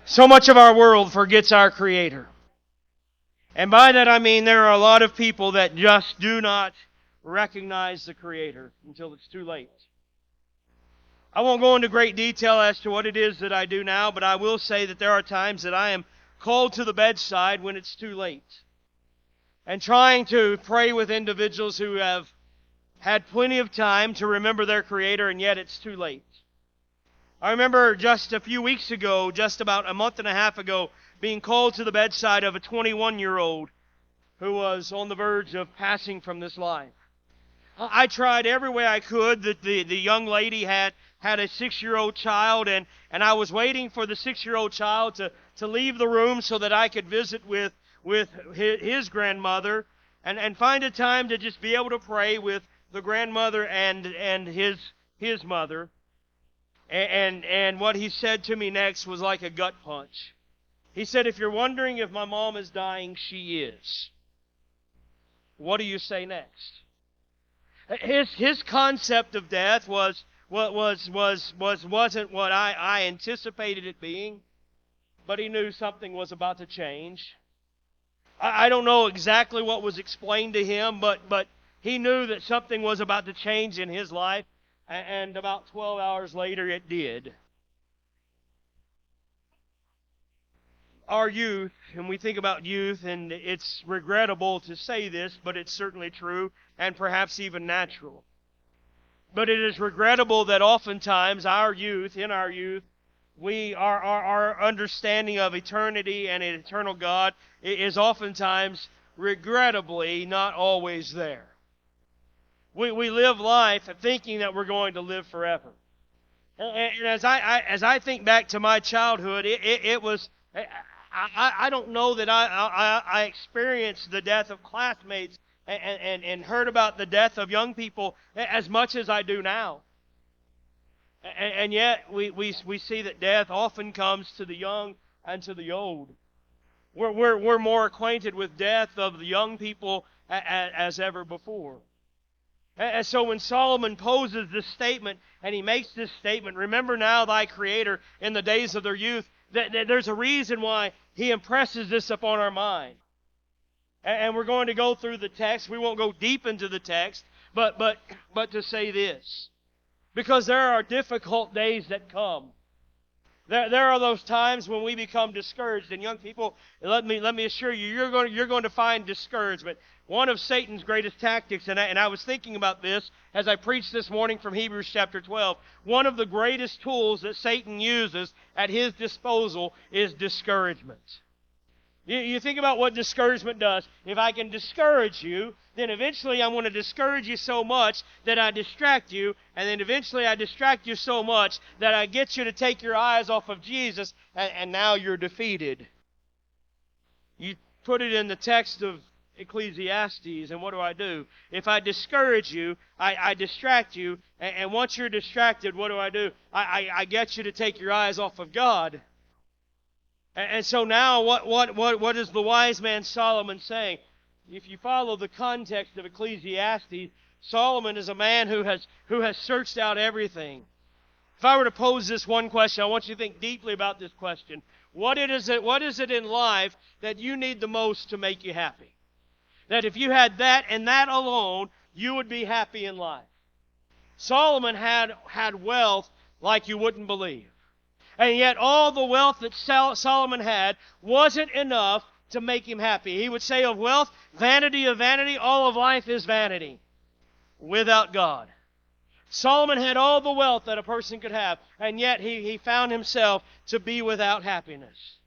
So much of our world forgets our Creator. And by that I mean there are a lot of people that just do not recognize the Creator until it's too late. I won't go into great detail as to what it is that I do now, but I will say that there are times that I am called to the bedside when it's too late. And trying to pray with individuals who have had plenty of time to remember their Creator, and yet it's too late. I remember just a few weeks ago, just about a month and a half ago, being called to the bedside of a 21-year-old who was on the verge of passing from this life. I tried every way I could. The young lady had a 6-year-old child, and I was waiting for the 6-year-old child to leave the room so that I could visit with his grandmother and find a time to just be able to pray with the grandmother and his mother. And what he said to me next was like a gut punch. He said, "If you're wondering if my mom is dying, she is. What do you say next?" His concept of death wasn't what I anticipated it being, but he knew something was about to change. I don't know exactly what was explained to him, but he knew that something was about to change in his life, and about 12 hours later it did. Our youth, and we think about youth, and it's regrettable to say this, but it's certainly true, and perhaps even natural. But it is regrettable that oftentimes in our youth, our understanding of eternity and an eternal God is oftentimes, regrettably, not always there. We live life thinking that we're going to live forever. And as I think back to my childhood, it was. I don't know that I experienced the death of classmates and heard about the death of young people as much as I do now. And yet we see that death often comes to the young and to the old. We're more acquainted with death of the young people as ever before. And so when Solomon poses this statement, and he makes this statement, "Remember now thy Creator in the days of their youth," there's a reason why he impresses this upon our mind. And we're going to go through the text. We won't go deep into the text, but to say this. Because there are difficult days that come. There are those times when we become discouraged. And young people, let me assure you, you're going to find discouragement. One of Satan's greatest tactics, and I was thinking about this as I preached this morning from Hebrews chapter 12. One of the greatest tools that Satan uses at his disposal is discouragement. You think about what discouragement does. If I can discourage you, then eventually I'm going to discourage you so much that I distract you, and then eventually I distract you so much that I get you to take your eyes off of Jesus, and now you're defeated. You put it in the text of Ecclesiastes, and what do? If I discourage you, I distract you, and once you're distracted, what do? I get you to take your eyes off of God. And so now, what is the wise man Solomon saying? If you follow the context of Ecclesiastes, Solomon is a man who has searched out everything. If I were to pose this one question, I want you to think deeply about this question. What is it in life that you need the most to make you happy? That if you had that and that alone, you would be happy in life. Solomon had wealth like you wouldn't believe. And yet all the wealth that Solomon had wasn't enough to make him happy. He would say of wealth, vanity of vanity, all of life is vanity without God. Solomon had all the wealth that a person could have, and yet he found himself to be without happiness.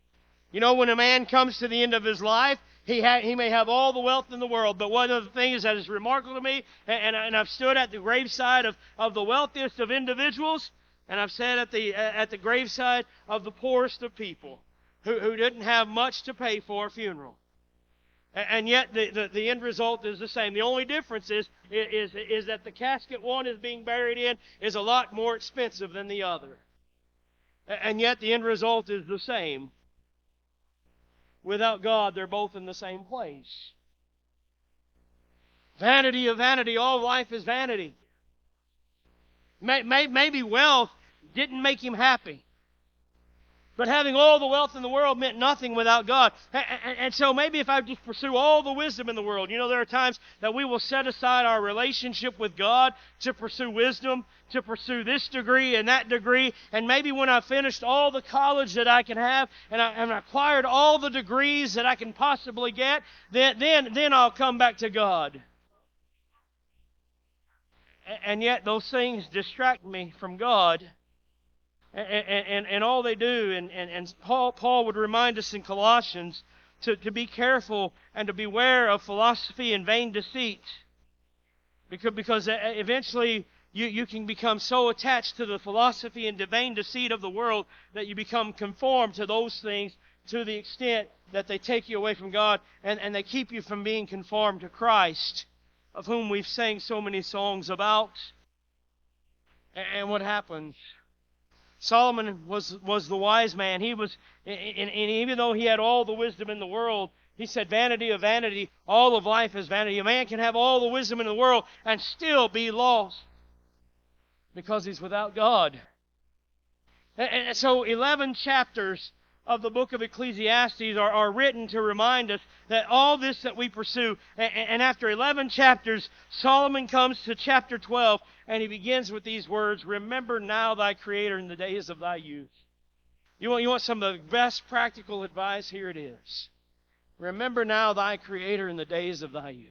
You know, when a man comes to the end of his life, he may have all the wealth in the world, but one of the things that is remarkable to me, and I've stood at the graveside of the wealthiest of individuals, and I've sat at the graveside of the poorest of people who didn't have much to pay for a funeral. And yet the end result is the same. The only difference is that the casket one is being buried in is a lot more expensive than the other. And yet the end result is the same. Without God, they're both in the same place. Vanity of vanity, all life is vanity. Maybe wealth didn't make him happy. But having all the wealth in the world meant nothing without God. And so maybe if I just pursue all the wisdom in the world, there are times that we will set aside our relationship with God to pursue wisdom, to pursue this degree and that degree. And maybe when I've finished all the college that I can have and I've acquired all the degrees that I can possibly get, then I'll come back to God. And yet those things distract me from God. And all they do, and Paul would remind us in Colossians to be careful and to beware of philosophy and vain deceit. Because eventually you can become so attached to the philosophy and the vain deceit of the world that you become conformed to those things to the extent that they take you away from God and they keep you from being conformed to Christ, of whom we've sang so many songs about. And what happens? Solomon was the wise man. He was, and even though he had all the wisdom in the world, he said, vanity of vanity, all of life is vanity. A man can have all the wisdom in the world and still be lost because he's without God. And so 11 chapters of the book of Ecclesiastes are written to remind us that all this that we pursue, and after 11 chapters, Solomon comes to chapter 12, and he begins with these words, remember now thy Creator in the days of thy youth. You want some of the best practical advice? Here it is. Remember now thy Creator in the days of thy youth.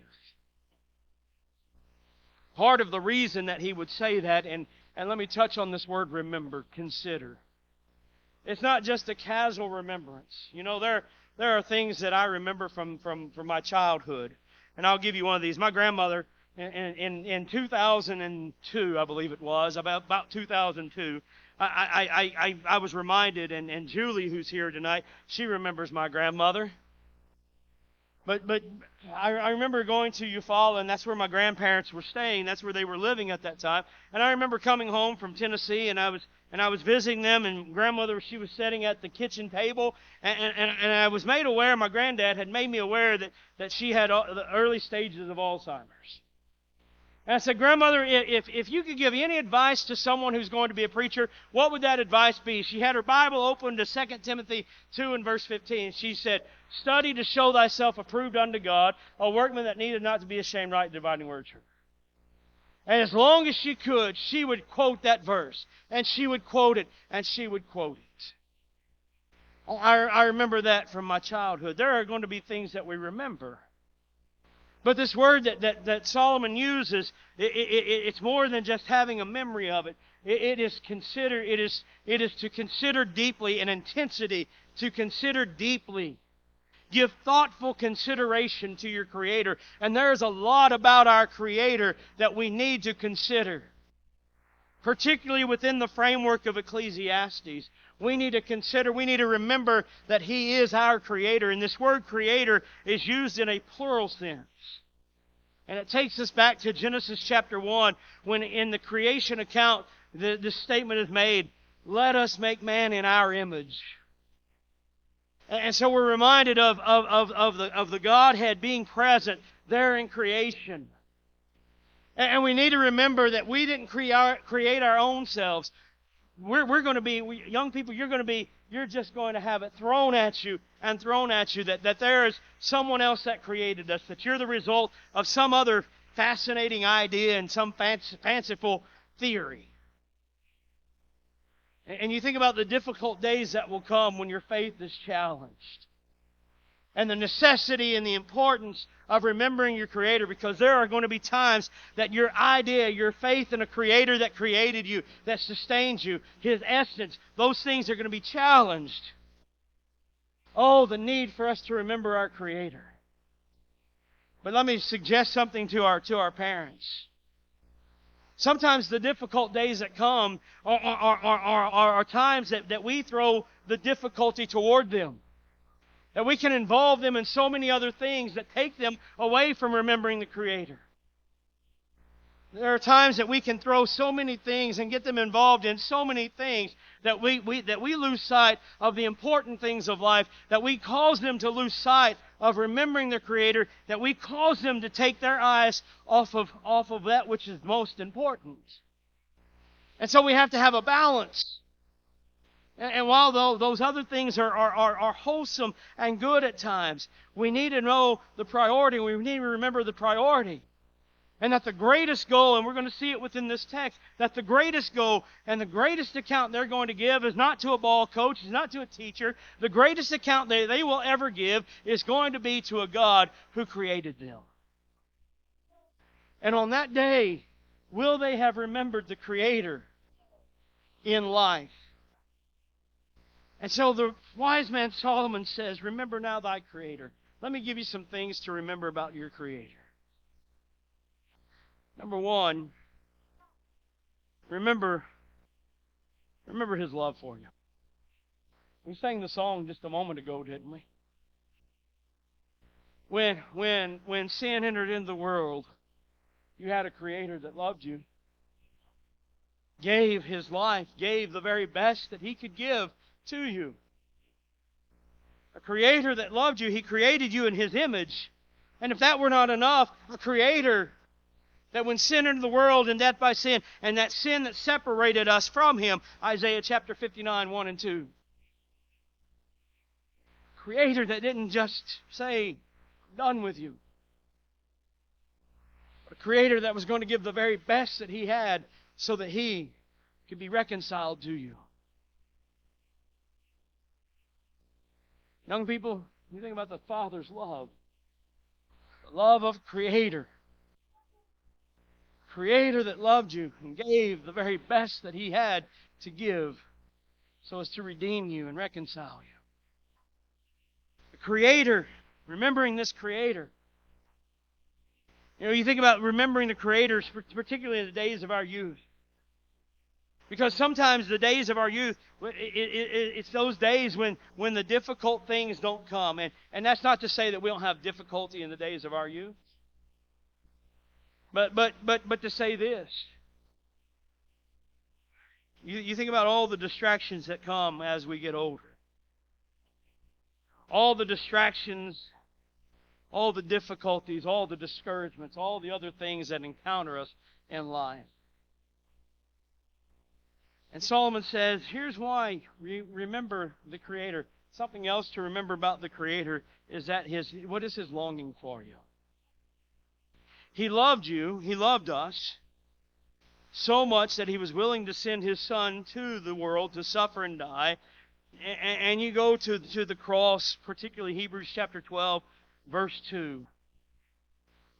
Part of the reason that he would say that, and let me touch on this word remember, consider. It's not just a casual remembrance. There are things that I remember from my childhood. And I'll give you one of these. My grandmother, in 2002, I believe it was, about 2002, I was reminded, and Julie, who's here tonight, she remembers my grandmother. But I remember going to Eufaula, and that's where my grandparents were staying. That's where they were living at that time. And I remember coming home from Tennessee, and I was visiting them, and grandmother, she was sitting at the kitchen table, and I was made aware, my granddad had made me aware that she had the early stages of Alzheimer's. And I said, Grandmother, if you could give any advice to someone who's going to be a preacher, what would that advice be? She had her Bible open to 2 Timothy 2 and verse 15. She said, study to show thyself approved unto God, a workman that needed not to be ashamed, right dividing word of truth. And as long as she could, she would quote that verse. And she would quote it, and she would quote it. I remember that from my childhood. There are going to be things that we remember. But this word that Solomon uses, it's more than just having a memory of it. It is to consider deeply, an intensity, to consider deeply. Give thoughtful consideration to your Creator. And there's a lot about our Creator that we need to consider. Particularly within the framework of Ecclesiastes. We need to remember that He is our Creator. And this word Creator is used in a plural sense. And it takes us back to Genesis chapter 1, when in the creation account, this statement is made, let us make man in our image. And so we're reminded of the Godhead being present there in creation. And we need to remember that we didn't create our own selves. We're going to be, young people, you're just going to have it thrown at you that there is someone else that created us, that you're the result of some other fascinating idea and some fanciful theory. And you think about the difficult days that will come when your faith is challenged. And the necessity and the importance of remembering your Creator, because there are going to be times that your idea, your faith in a Creator that created you, that sustains you, His essence, those things are going to be challenged. Oh, the need for us to remember our Creator. But let me suggest something to our parents. Sometimes the difficult days that come are times that we throw the difficulty toward them. That we can involve them in so many other things that take them away from remembering the Creator. There are times that we can throw so many things and get them involved in so many things that we lose sight of the important things of life, that we cause them to lose sight of remembering their Creator, that we cause them to take their eyes off of that which is most important. And so we have to have a balance. And while those other things are wholesome and good at times, we need to know the priority. We need to remember the priority. And that the greatest goal, and we're going to see it within this text, that the greatest goal and the greatest account they're going to give is not to a ball coach, is not to a teacher. The greatest account they will ever give is going to be to a God who created them. And on that day, will they have remembered the Creator in life? And so the wise man Solomon says, remember now thy Creator. Let me give you some things to remember about your Creator. Number one, remember His love for you. We sang the song just a moment ago, didn't we? When sin entered into the world, you had a Creator that loved you, gave His life, gave the very best that He could give to you. A Creator that loved you. He created you in His image. And if that were not enough, a Creator that when sin entered the world and death by sin, and that sin that separated us from Him, Isaiah chapter 59, 1 and 2. Creator that didn't just say, I'm done with you. A Creator that was going to give the very best that He had so that He could be reconciled to you. Young people, you think about the Father's love. The love of Creator. Creator that loved you and gave the very best that He had to give so as to redeem you and reconcile you. The Creator, remembering this Creator. You know, you think about remembering the Creator, particularly in the days of our youth. Because sometimes the days of our youth, it's those days when the difficult things don't come. And that's not to say that we don't have difficulty in the days of our youth. But to say this. You think about all the distractions that come as we get older. All the distractions, all the difficulties, all the discouragements, all the other things that encounter us in life. And Solomon says, here's why. Remember the Creator. Something else to remember about the Creator is that what is His longing for you? He loved you, He loved us, so much that He was willing to send His Son to the world to suffer and die. And you go to the cross, particularly Hebrews chapter 12, verse 2.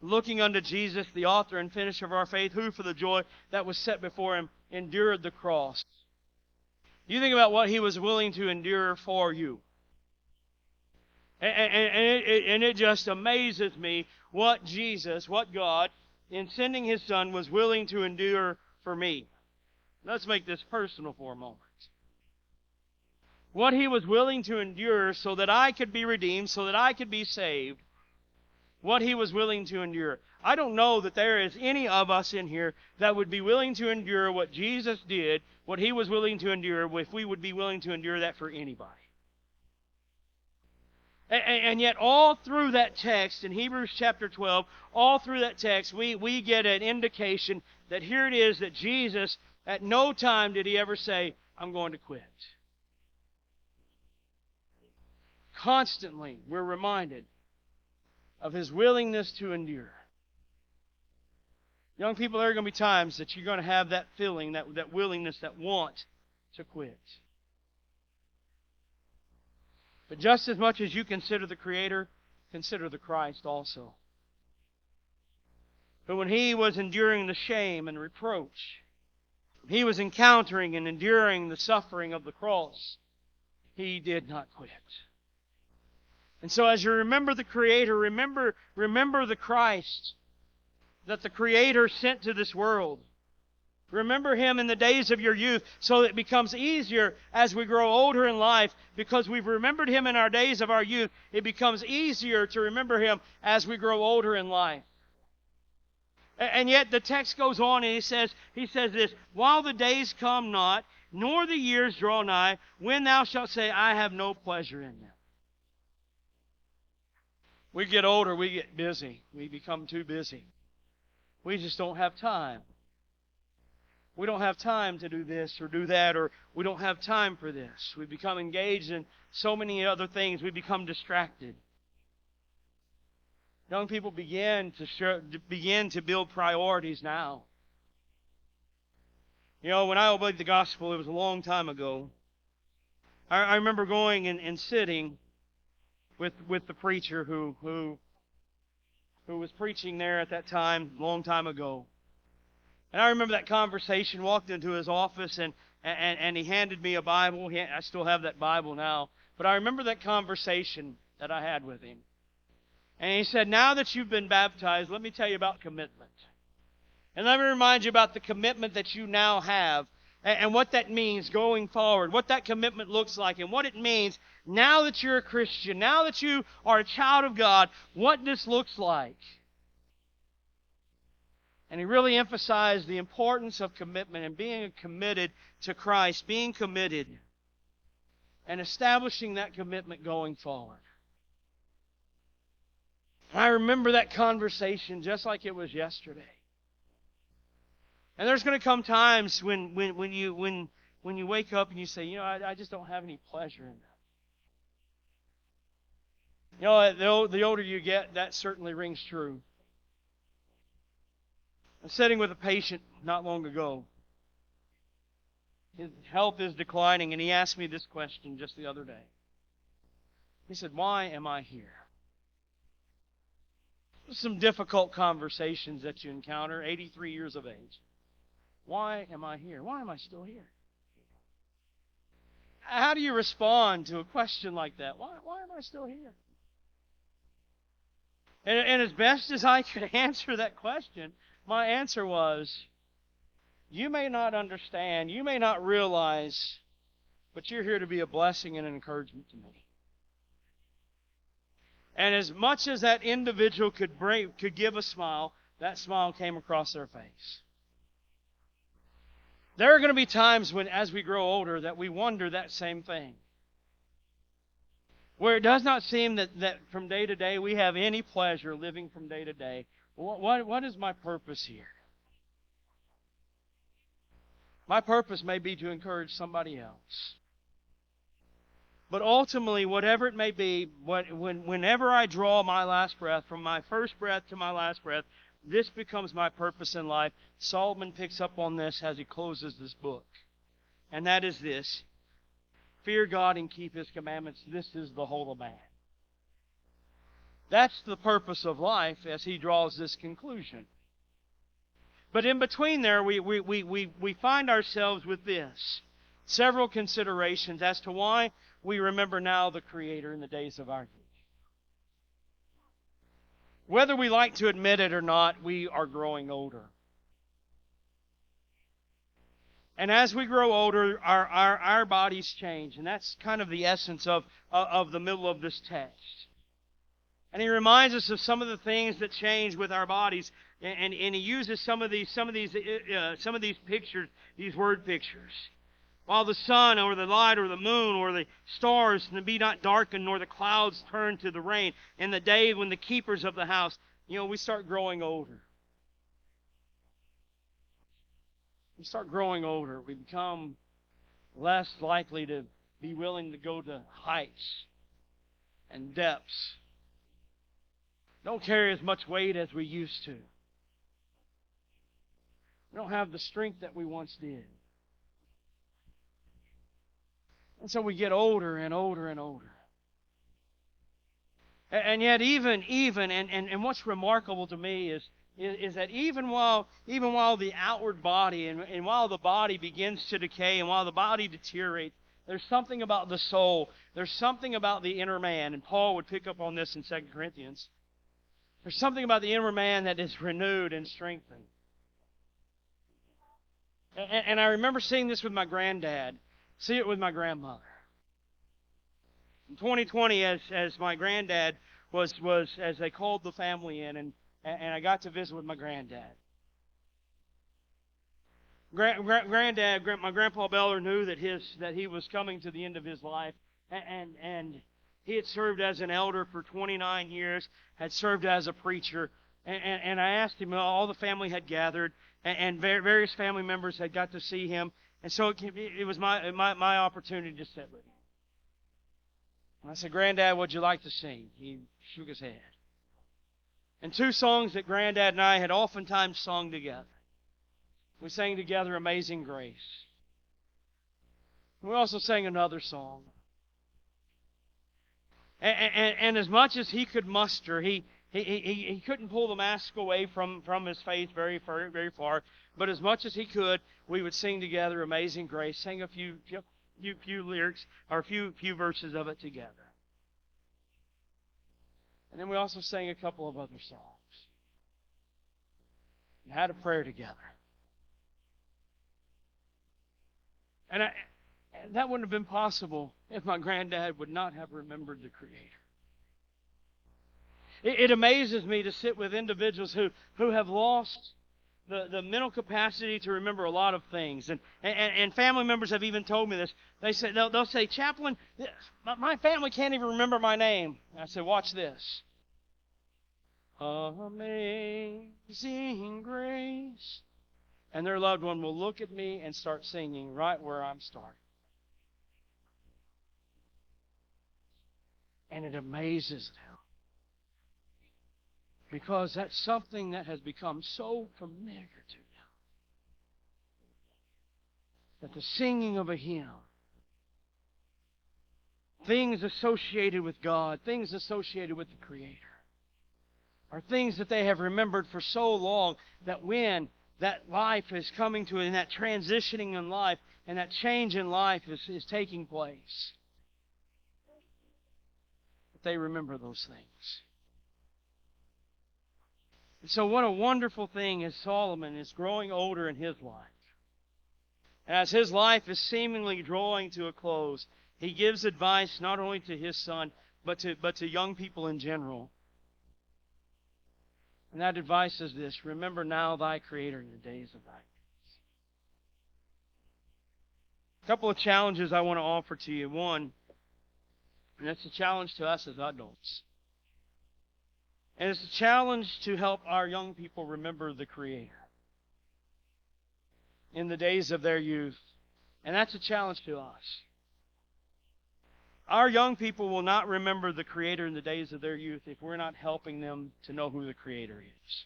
Looking unto Jesus, the author and finisher of our faith, who for the joy that was set before Him endured the cross. You think about what He was willing to endure for you. And it just amazes me what Jesus, what God, in sending His Son, was willing to endure for me. Let's make this personal for a moment. What He was willing to endure so that I could be redeemed, so that I could be saved. What He was willing to endure. I don't know that there is any of us in here that would be willing to endure what Jesus did, what He was willing to endure, if we would be willing to endure that for anybody. And yet all through that text in Hebrews chapter 12, all through that text, we get an indication that here it is that Jesus, at no time did He ever say, I'm going to quit. Constantly, we're reminded of His willingness to endure. Young people, there are going to be times that you're going to have that feeling, that willingness, that want to quit. But just as much as you consider the Creator, consider the Christ also. But when He was enduring the shame and reproach, He was encountering and enduring the suffering of the cross, He did not quit. And so as you remember the Creator, remember the Christ that the Creator sent to this world. Remember Him in the days of your youth so that it becomes easier as we grow older in life. Because we've remembered Him in our days of our youth, it becomes easier to remember Him as we grow older in life. And yet the text goes on and He says this, while the days come not, nor the years draw nigh, when thou shalt say, I have no pleasure in them. We get older, we get busy. We become too busy. We just don't have time. We don't have time to do this or do that, or we don't have time for this. We become engaged in so many other things. We become distracted. Young people begin to build priorities now. You know, when I obeyed the gospel, it was a long time ago. I remember going and sitting with the preacher who was preaching there at that time, a long time ago. And I remember that conversation, walked into his office, and he handed me a Bible. I still have that Bible now. But I remember that conversation that I had with him. And he said, now that you've been baptized, let me tell you about commitment. And let me remind you about the commitment that you now have and what that means going forward, what that commitment looks like, and what it means now that you're a Christian, now that you are a child of God, what this looks like. And he really emphasized the importance of commitment and being committed to Christ, being committed and establishing that commitment going forward. I remember that conversation just like it was yesterday. And there's going to come times when you wake up and you say, you know, I just don't have any pleasure in that. You know, the older you get, that certainly rings true. I was sitting with a patient not long ago. His health is declining, and he asked me this question just the other day. He said, why am I here? Some difficult conversations that you encounter, 83 years of age. Why am I here? Why am I still here? How do you respond to a question like that? Why am I still here? And as best as I could answer that question, my answer was, you may not understand, you may not realize, but you're here to be a blessing and an encouragement to me. And as much as that individual could give a smile, that smile came across their face. There are going to be times when, as we grow older, that we wonder that same thing. Where it does not seem that from day to day we have any pleasure living from day to day. What is my purpose here? My purpose may be to encourage somebody else. But ultimately, whatever it may be, whenever I draw my last breath, from my first breath to my last breath, this becomes my purpose in life. Solomon picks up on this as he closes this book. And that is this. Fear God and keep His commandments. This is the whole of man. That's the purpose of life as he draws this conclusion. But in between there, we find ourselves with this. Several considerations as to why we remember now the Creator in the days of our youth. Whether we like to admit it or not, we are growing older. And as we grow older, our bodies change. And that's kind of the essence of the middle of this text. And he reminds us of some of the things that change with our bodies. And he uses some of these pictures, these word pictures. While the sun or the light or the moon or the stars be not darkened, nor the clouds turn to the rain, in the day when the keepers of the house, we start growing older. We start growing older. We become less likely to be willing to go to heights and depths. Don't carry as much weight as we used to. We don't have the strength that we once did. And so we get older and older and older. And yet even and what's remarkable to me is that even while the outward body and while the body begins to decay and while the body deteriorates, there's something about the soul. There's something about the inner man. And Paul would pick up on this in 2 Corinthians. There's something about the inner man that is renewed and strengthened. And I remember seeing this with my granddad. See it with my grandmother. In 2020, as my granddad was as they called the family in, and I got to visit with my granddad. My grandpa Beller knew that he was coming to the end of his life, and he had served as an elder for 29 years, had served as a preacher, and I asked him. All the family had gathered. and various family members had got to see him. And so it was my opportunity to sit with him. And I said, "Granddad, what'd you like to sing?" He shook his head. And two songs that Granddad and I had oftentimes sung together. We sang together Amazing Grace. We also sang another song. And as much as he could muster, he couldn't pull the mask away from his face very far. But as much as he could, we would sing together Amazing Grace, sing a few lyrics or a few verses of it together. And then we also sang a couple of other songs. And had a prayer together. And that wouldn't have been possible if my granddad would not have remembered the Creator. It amazes me to sit with individuals who have lost the mental capacity to remember a lot of things. And family members have even told me this. They'll say, "Chaplain, my family can't even remember my name." And I said, "Watch this. Amazing grace." And their loved one will look at me and start singing right where I'm starting. And it amazes them. Because that's something that has become so familiar to them. That the singing of a hymn, things associated with God, things associated with the Creator, are things that they have remembered for so long that when that life is coming to it, and that transitioning in life, and that change in life is taking place, that they remember those things. And so what a wonderful thing as Solomon is growing older in his life. And as his life is seemingly drawing to a close, he gives advice not only to his son, but to young people in general. And that advice is this: remember now thy Creator in the days of thy youth. A couple of challenges I want to offer to you. One, and that's a challenge to us as adults. And it's a challenge to help our young people remember the Creator in the days of their youth. And that's a challenge to us. Our young people will not remember the Creator in the days of their youth if we're not helping them to know who the Creator is.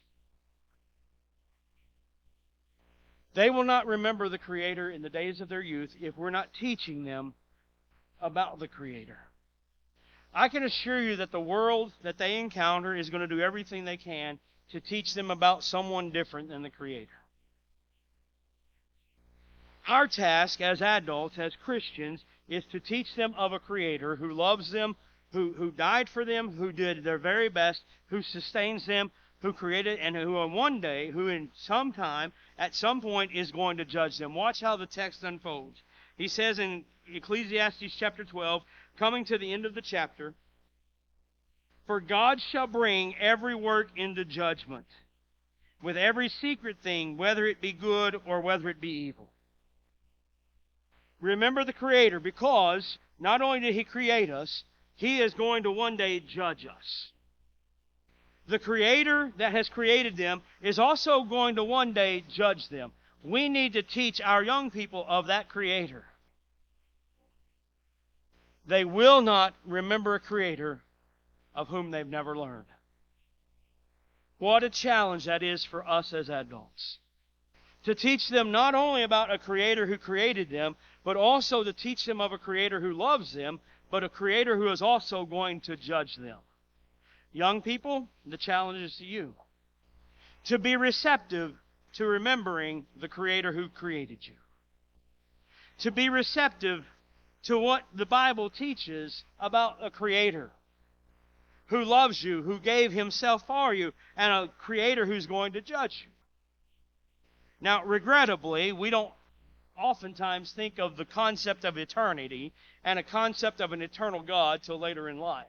They will not remember the Creator in the days of their youth if we're not teaching them about the Creator. I can assure you that the world that they encounter is going to do everything they can to teach them about someone different than the Creator. Our task as adults, as Christians, is to teach them of a Creator who loves them, who died for them, who did their very best, who sustains them, who created, and who on one day, who in some time, at some point, is going to judge them. Watch how the text unfolds. He says in Ecclesiastes chapter 12, coming to the end of the chapter, "For God shall bring every work into judgment, with every secret thing, whether it be good or whether it be evil." Remember the Creator, because not only did He create us, He is going to one day judge us. The Creator that has created them is also going to one day judge them. We need to teach our young people of that Creator. They will not remember a Creator of whom they've never learned. What a challenge that is for us as adults. To teach them not only about a Creator who created them, but also to teach them of a Creator who loves them, but a Creator who is also going to judge them. Young people, the challenge is to you. To be receptive to remembering the Creator who created you. To be receptive to what the Bible teaches about a Creator who loves you, who gave Himself for you, and a Creator who's going to judge you. Now, regrettably, we don't oftentimes think of the concept of eternity and a concept of an eternal God till later in life.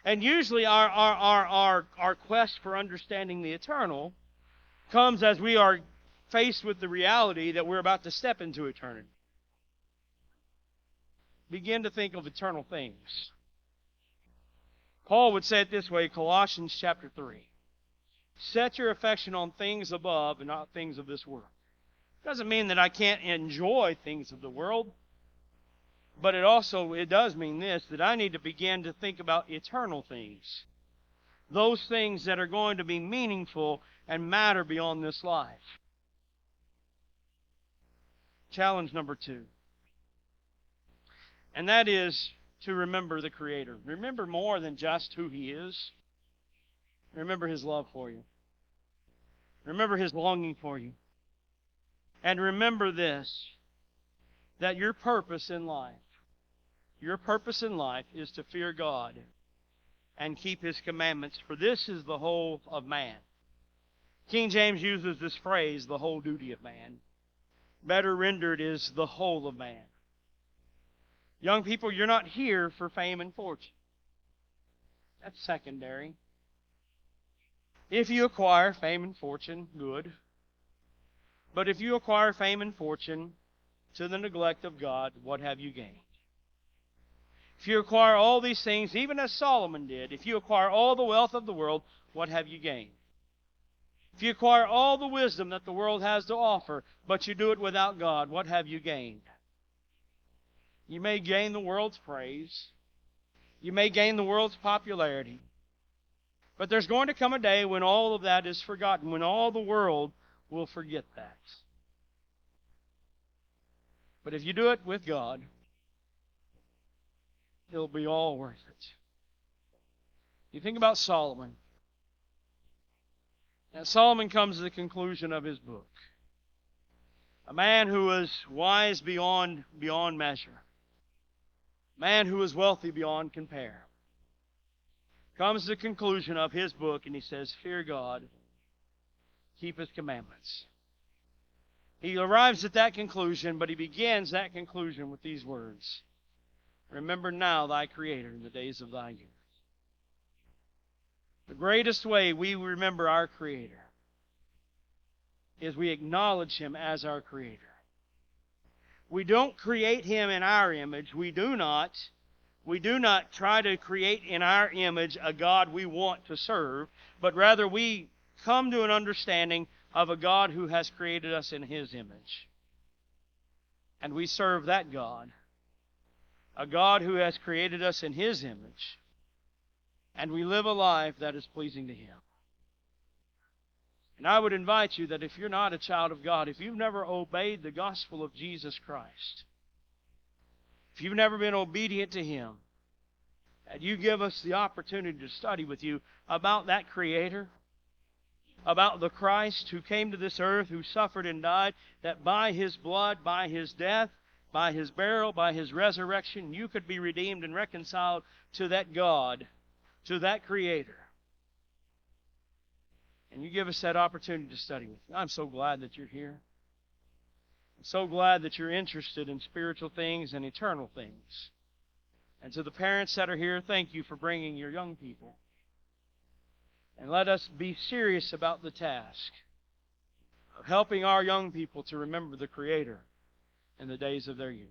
And usually our quest for understanding the eternal comes as we are faced with the reality that we're about to step into eternity. Begin to think of eternal things. Paul would say it this way, Colossians chapter 3. Set your affection on things above and not things of this world. Doesn't mean that I can't enjoy things of the world, but it does mean this, that I need to begin to think about eternal things. Those things that are going to be meaningful and matter beyond this life. Challenge number 2. And that is to remember the Creator. Remember more than just who He is. Remember His love for you. Remember His longing for you. And remember this, that your purpose in life is to fear God and keep His commandments, for this is the whole of man. King James uses this phrase, the whole duty of man. Better rendered is the whole of man. Young people, you're not here for fame and fortune. That's secondary. If you acquire fame and fortune, good. But if you acquire fame and fortune to the neglect of God, what have you gained? If you acquire all these things, even as Solomon did, if you acquire all the wealth of the world, what have you gained? If you acquire all the wisdom that the world has to offer, but you do it without God, what have you gained? You may gain the world's praise. You may gain the world's popularity. But there's going to come a day when all of that is forgotten, when all the world will forget that. But if you do it with God, it'll be all worth it. You think about Solomon. Now, Solomon comes to the conclusion of his book. A man who was wise beyond measure. A man who was wealthy beyond compare. Comes to the conclusion of his book and he says, fear God, keep His commandments. He arrives at that conclusion, but he begins that conclusion with these words. Remember now thy Creator in the days of thy youth. The greatest way we remember our Creator is we acknowledge Him as our Creator. We don't create Him in our image. We do not try to create in our image a God we want to serve, but rather we come to an understanding of a God who has created us in His image. And we serve that God, a God who has created us in His image, and we live a life that is pleasing to Him. And I would invite you that if you're not a child of God, if you've never obeyed the gospel of Jesus Christ, if you've never been obedient to Him, that you give us the opportunity to study with you about that Creator, about the Christ who came to this earth, who suffered and died, that by His blood, by His death, by His burial, by His resurrection, you could be redeemed and reconciled to that God, to that Creator. And you give us that opportunity to study with you. I'm so glad that you're here. I'm so glad that you're interested in spiritual things and eternal things. And to the parents that are here, thank you for bringing your young people. And let us be serious about the task of helping our young people to remember the Creator in the days of their youth.